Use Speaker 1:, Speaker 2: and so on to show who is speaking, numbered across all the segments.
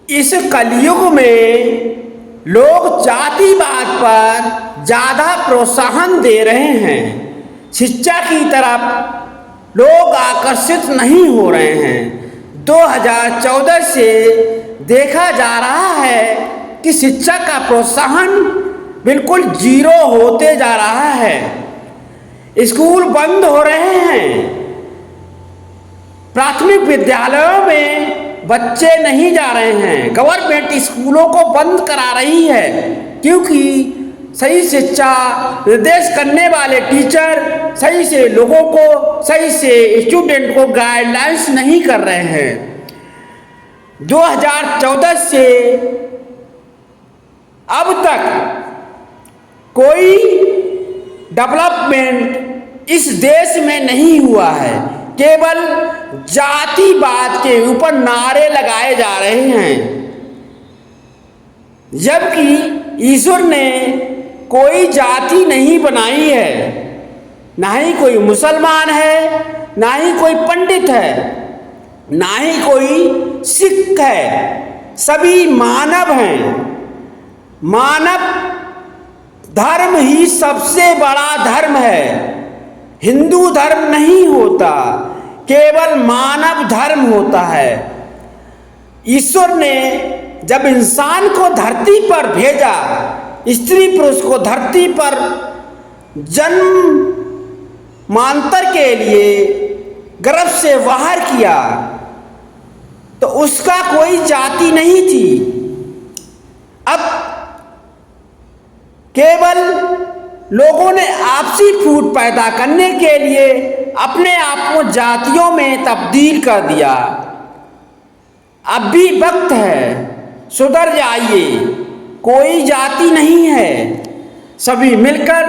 Speaker 1: इस कलयुग में लोग जातिवाद पर ज़्यादा प्रोत्साहन दे रहे हैं। शिक्षा की तरफ लोग आकर्षित नहीं हो रहे हैं। 2014 से देखा जा रहा है कि शिक्षा का प्रोत्साहन बिल्कुल जीरो होते जा रहा है। स्कूल बंद हो रहे हैं। प्राथमिक विद्यालयों में बच्चे नहीं जा रहे हैं। गवर्नमेंट स्कूलों को बंद करा रही है क्योंकि सही शिक्षा निर्देश करने वाले टीचर सही से लोगों को, सही से स्टूडेंट को गाइडलाइंस नहीं कर रहे हैं। 2014 से अब तक कोई डेवलपमेंट इस देश में नहीं हुआ है। केवल जातिवाद के ऊपर नारे लगाए जा रहे हैं, जबकि ईश्वर ने कोई जाति नहीं बनाई है। ना ही कोई मुसलमान है, ना ही कोई पंडित है, ना ही कोई सिख है। सभी मानव हैं। मानव धर्म ही सबसे बड़ा धर्म है। हिंदू धर्म नहीं होता, केवल मानव धर्म होता है। ईश्वर ने जब इंसान को धरती पर भेजा, स्त्री पुरुष को धरती पर जन्मांतर के लिए गर्भ से बाहर किया, तो उसका कोई जाति नहीं थी। अब केवल लोगों ने आपसी फूट पैदा करने के लिए अपने आप को जातियों में तब्दील कर दिया। अब भी वक्त है, सुधर जाइए। कोई जाति नहीं है। सभी मिलकर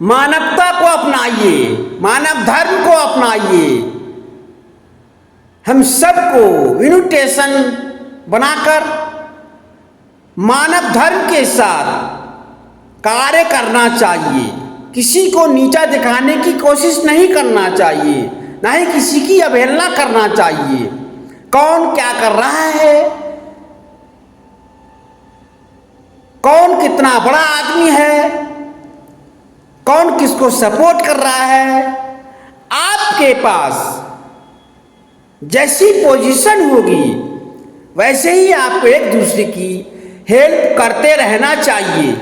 Speaker 1: मानवता को अपनाइए, मानव धर्म को अपनाइए। हम सबको इन्विटेशन बनाकर मानव धर्म के साथ कार्य करना चाहिए। किसी को नीचा दिखाने की कोशिश नहीं करना चाहिए, ना ही किसी की अवहेलना करना चाहिए। कौन क्या कर रहा है, कौन कितना बड़ा आदमी है, कौन किसको सपोर्ट कर रहा है, आपके पास जैसी पोजीशन होगी वैसे ही आपको एक दूसरे की हेल्प करते रहना चाहिए।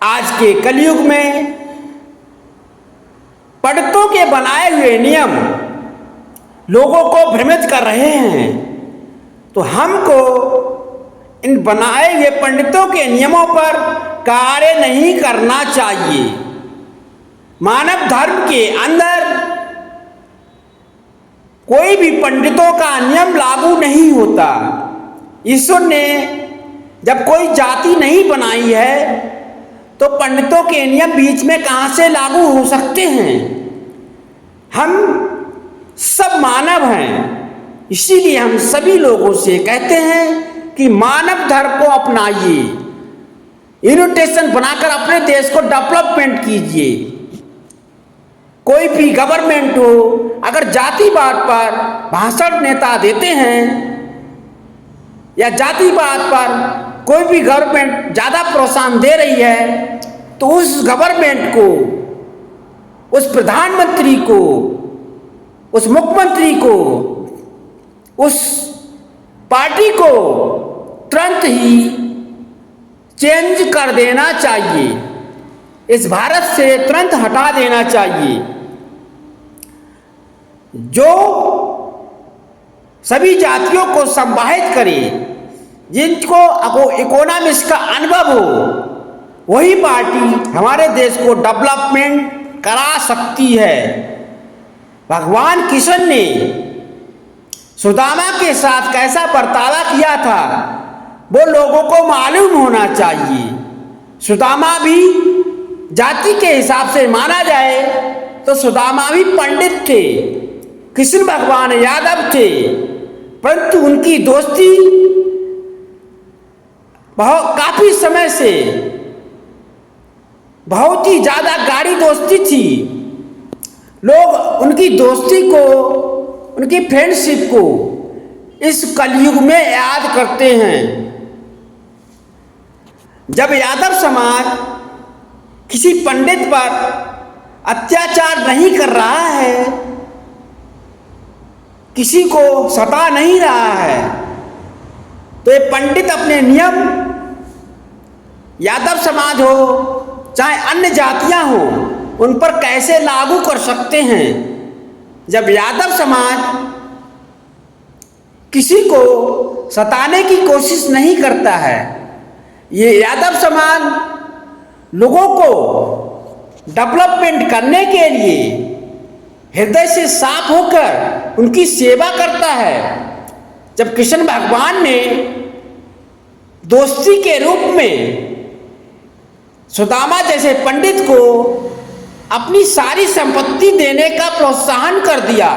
Speaker 1: आज के कलयुग में पंडितों के बनाए हुए नियम लोगों को भ्रमित कर रहे हैं, तो हमको इन बनाए हुए पंडितों के नियमों पर कार्य नहीं करना चाहिए। मानव धर्म के अंदर कोई भी पंडितों का नियम लागू नहीं होता। ईश्वर ने जब कोई जाति नहीं बनाई है तो पंडितों के नियम बीच में कहां से लागू हो सकते हैं। हम सब मानव हैं, इसीलिए हम सभी लोगों से कहते हैं कि मानव धर्म को अपनाइए, इन्विटेशन बनाकर अपने देश को डेवलपमेंट कीजिए। कोई भी गवर्नमेंट हो, अगर जातिवाद पर भाषण नेता देते हैं या जातिवाद पर कोई भी गवर्नमेंट ज़्यादा प्रोत्साहन दे रही है, तो उस गवर्नमेंट को, उस प्रधानमंत्री को, उस मुख्यमंत्री को, उस पार्टी को तुरंत ही चेंज कर देना चाहिए। इस भारत से तुरंत हटा देना चाहिए। जो सभी जातियों को संवाहित करे, जिनको इकोनॉमिक्स का अनुभव हो, वही पार्टी हमारे देश को डेवलपमेंट करा सकती है। भगवान कृष्ण ने सुदामा के साथ कैसा बर्तावा किया था वो लोगों को मालूम होना चाहिए। सुदामा भी जाति के हिसाब से माना जाए तो सुदामा भी पंडित थे, कृष्ण भगवान यादव थे, परंतु उनकी दोस्ती काफी समय से बहुत ही ज्यादा गाढ़ी दोस्ती थी। लोग उनकी दोस्ती को, उनकी फ्रेंडशिप को इस कलयुग में याद करते हैं। जब यादव समाज किसी पंडित पर अत्याचार नहीं कर रहा है, किसी को सता नहीं रहा है, तो ये पंडित अपने नियम, यादव समाज हो चाहे अन्य जातियां हो, उन पर कैसे लागू कर सकते हैं। जब यादव समाज किसी को सताने की कोशिश नहीं करता है, ये यादव समाज लोगों को डेवलपमेंट करने के लिए हृदय से साफ होकर उनकी सेवा करता है। जब कृष्ण भगवान ने दोस्ती के रूप में सुदामा जैसे पंडित को अपनी सारी संपत्ति देने का प्रोत्साहन कर दिया,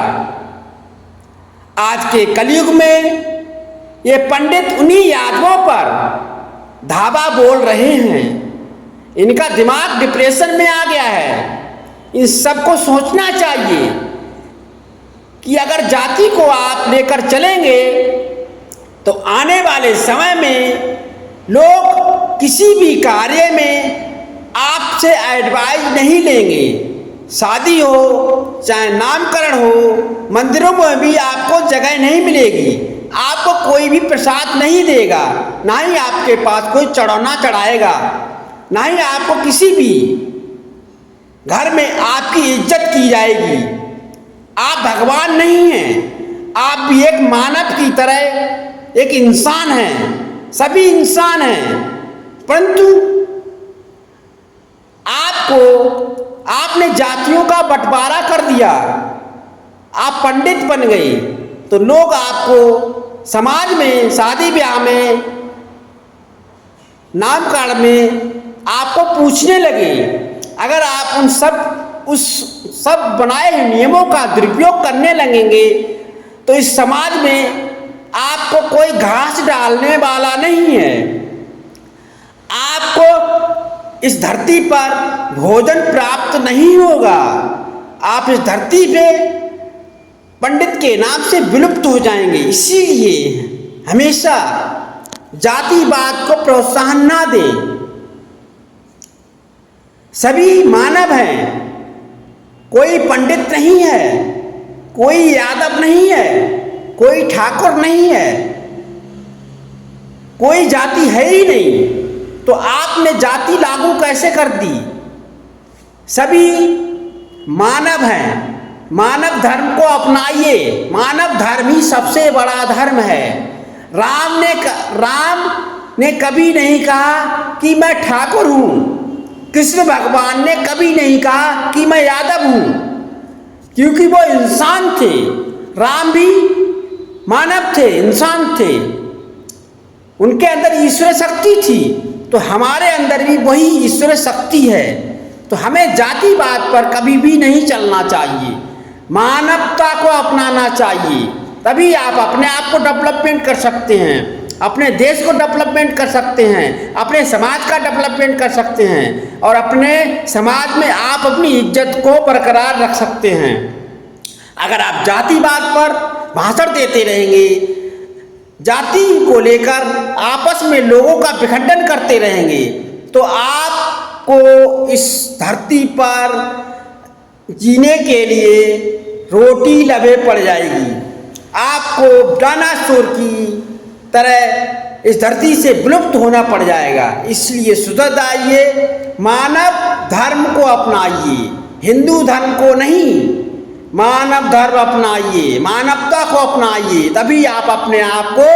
Speaker 1: आज के कलयुग में ये पंडित उन्हीं यादवों पर धावा बोल रहे हैं। इनका दिमाग डिप्रेशन में आ गया है। इन सबको सोचना चाहिए कि अगर जाति को आप लेकर चलेंगे तो आने वाले समय में लोग किसी भी कार्य में आपसे एडवाइस नहीं लेंगे। शादी हो चाहे नामकरण हो, मंदिरों में भी आपको जगह नहीं मिलेगी, आपको कोई भी प्रसाद नहीं देगा, ना ही आपके पास कोई चढ़ौना चढ़ाएगा, ना ही आपको किसी भी घर में आपकी इज्जत की जाएगी। आप भगवान नहीं हैं, आप भी एक मानव की तरह एक इंसान हैं, सभी इंसान हैं, परंतु आपने जातियों का बंटवारा कर दिया। आप पंडित बन गए तो लोग आपको समाज में, शादी ब्याह में, नामकरण में आपको पूछने लगे। अगर आप उस सब बनाए हुए नियमों का दुरुपयोग करने लगेंगे तो इस समाज में आपको कोई घास डालने वाला नहीं है। आपको इस धरती पर भोजन प्राप्त नहीं होगा। आप इस धरती पे पंडित के नाम से विलुप्त हो जाएंगे। इसीलिए हमेशा जातिवाद को प्रोत्साहन ना दें। सभी मानव हैं, कोई पंडित नहीं है, कोई यादव नहीं है, कोई ठाकुर नहीं है, कोई जाति है ही नहीं। तो आपने जाति लागू कैसे कर दी? सभी मानव हैं। मानव धर्म को अपनाइए। मानव धर्म ही सबसे बड़ा धर्म है। राम ने कभी नहीं कहा कि मैं ठाकुर हूं। कृष्ण भगवान ने कभी नहीं कहा कि मैं यादव हूं, क्योंकि वो इंसान थे। राम भी मानव थे, इंसान थे, उनके अंदर ईश्वर शक्ति थी, तो हमारे अंदर भी वही ईश्वर शक्ति है। तो हमें जातिवाद पर कभी भी नहीं चलना चाहिए, मानवता को अपनाना चाहिए। तभी आप अपने आप को डेवलपमेंट कर सकते हैं, अपने देश को डेवलपमेंट कर सकते हैं, अपने समाज का डेवलपमेंट कर सकते हैं, और अपने समाज में आप अपनी इज्जत को बरकरार रख सकते हैं। अगर आप जातिवाद पर भाषण देते रहेंगे, जाति को लेकर आपस में लोगों का विखंडन करते रहेंगे, तो आपको इस धरती पर जीने के लिए रोटी लबे पड़ जाएगी। आपको डायनासोर की तरह इस धरती से विलुप्त होना पड़ जाएगा। इसलिए सुधर आइए, मानव धर्म को अपनाइए, हिंदू धर्म को नहीं, मानव धर्म अपनाइए, मानवता को अपनाइए। तभी आप अपने आप को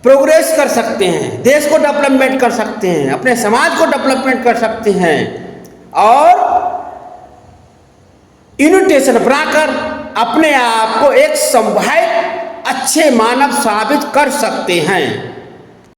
Speaker 1: प्रोग्रेस कर सकते हैं, देश को डेवलपमेंट कर सकते हैं, अपने समाज को डेवलपमेंट कर सकते हैं, और यूनिटेशन बनाकर अपने आप को एक संभावित अच्छे मानव साबित कर सकते हैं।